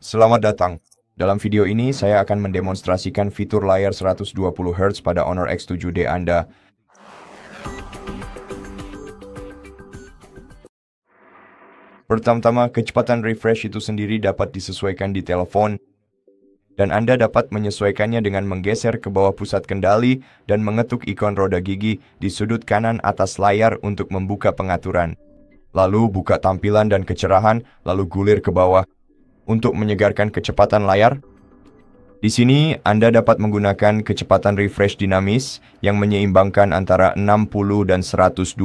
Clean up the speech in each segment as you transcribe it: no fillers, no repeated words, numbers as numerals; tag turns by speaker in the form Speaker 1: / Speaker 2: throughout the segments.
Speaker 1: Selamat datang. Dalam video ini, saya akan mendemonstrasikan fitur layar 120 Hz pada Honor X7D Anda. Pertama-tama, kecepatan refresh itu sendiri dapat disesuaikan di telepon, dan Anda dapat menyesuaikannya dengan menggeser ke bawah pusat kendali dan mengetuk ikon roda gigi di sudut kanan atas layar untuk membuka pengaturan. Lalu buka tampilan dan kecerahan, lalu gulir ke bawah. Untuk menyegarkan kecepatan layar, di sini Anda dapat menggunakan kecepatan refresh dinamis yang menyeimbangkan antara 60 dan 120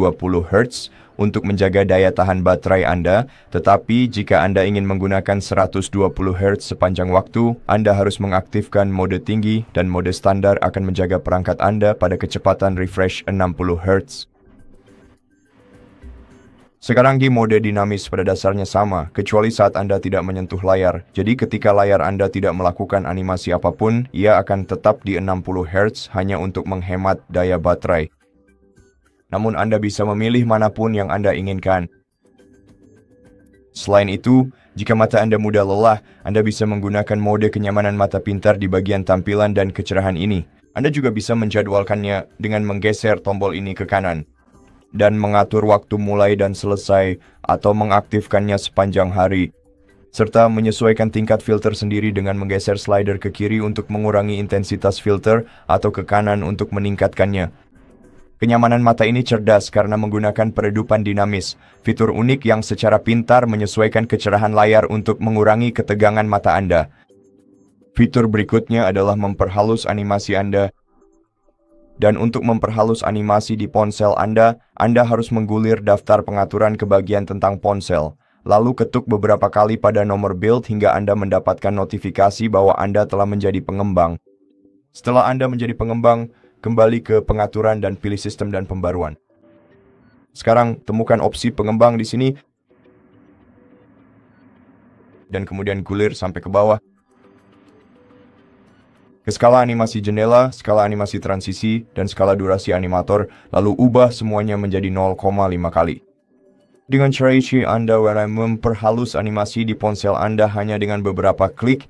Speaker 1: Hz untuk menjaga daya tahan baterai Anda, tetapi jika Anda ingin menggunakan 120 Hz sepanjang waktu, Anda harus mengaktifkan mode tinggi dan mode standar akan menjaga perangkat Anda pada kecepatan refresh 60 Hz. Sekarang di mode dinamis pada dasarnya sama, kecuali saat Anda tidak menyentuh layar. Jadi ketika layar Anda tidak melakukan animasi apapun, ia akan tetap di 60 Hz hanya untuk menghemat daya baterai. Namun Anda bisa memilih manapun yang Anda inginkan. Selain itu, jika mata Anda mudah lelah, Anda bisa menggunakan mode kenyamanan mata pintar di bagian tampilan dan kecerahan ini. Anda juga bisa menjadwalkannya dengan menggeser tombol ini ke kanan dan mengatur waktu mulai dan selesai atau mengaktifkannya sepanjang hari, serta menyesuaikan tingkat filter sendiri dengan menggeser slider ke kiri untuk mengurangi intensitas filter atau ke kanan untuk meningkatkannya. Kenyamanan mata ini cerdas karena menggunakan peredupan dinamis, fitur unik yang secara pintar menyesuaikan kecerahan layar untuk mengurangi ketegangan mata Anda. Fitur berikutnya adalah memperhalus animasi Anda. Dan untuk memperhalus animasi di ponsel Anda harus menggulir daftar pengaturan ke bagian tentang ponsel. Lalu ketuk beberapa kali pada nomor build hingga Anda mendapatkan notifikasi bahwa Anda telah menjadi pengembang. Setelah Anda menjadi pengembang, kembali ke pengaturan dan pilih sistem dan pembaruan. Sekarang temukan opsi pengembang di sini. Dan kemudian gulir sampai ke bawah. Ke skala animasi jendela, skala animasi transisi, dan skala durasi animator, lalu ubah semuanya menjadi 0,5 kali. Dengan cara ini Anda akan memperhalus animasi di ponsel Anda hanya dengan beberapa klik.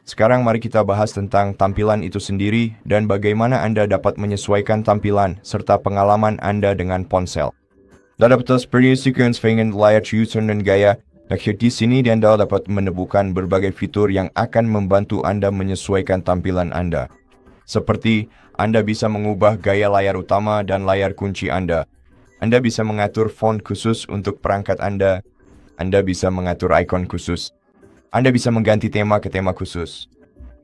Speaker 1: Sekarang mari kita bahas tentang tampilan itu sendiri dan bagaimana Anda dapat menyesuaikan tampilan serta pengalaman Anda dengan ponsel. Dapat experience dengan layar user dan gaya. Di sini Anda dapat menemukan berbagai fitur yang akan membantu Anda menyesuaikan tampilan Anda. Seperti, Anda bisa mengubah gaya layar utama dan layar kunci Anda. Anda bisa mengatur font khusus untuk perangkat Anda. Anda bisa mengatur ikon khusus. Anda bisa mengganti tema ke tema khusus.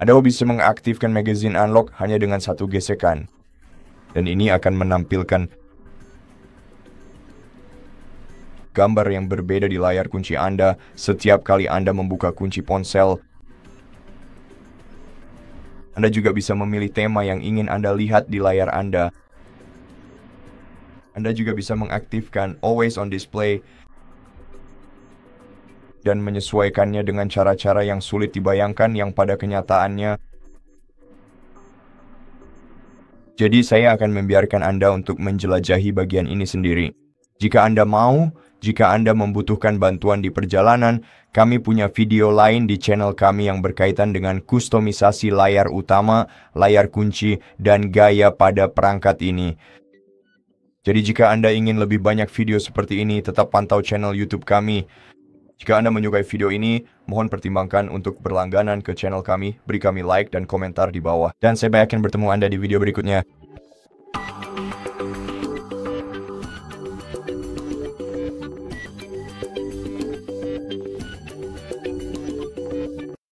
Speaker 1: Anda bisa mengaktifkan magazine unlock hanya dengan satu gesekan. Dan ini akan menampilkan gambar yang berbeda di layar kunci Anda setiap kali Anda membuka kunci ponsel. Anda juga bisa memilih tema yang ingin Anda lihat di layar Anda. Anda juga bisa mengaktifkan Always on Display dan menyesuaikannya dengan cara-cara yang sulit dibayangkan yang pada kenyataannya. Jadi saya akan membiarkan Anda untuk menjelajahi bagian ini sendiri. Jika Anda mau, jika Anda membutuhkan bantuan di perjalanan, kami punya video lain di channel kami yang berkaitan dengan kustomisasi layar utama, layar kunci, dan gaya pada perangkat ini. Jadi jika Anda ingin lebih banyak video seperti ini, tetap pantau channel YouTube kami. Jika Anda menyukai video ini, mohon pertimbangkan untuk berlangganan ke channel kami, beri kami like dan komentar di bawah. Dan saya yakin bertemu Anda di video berikutnya.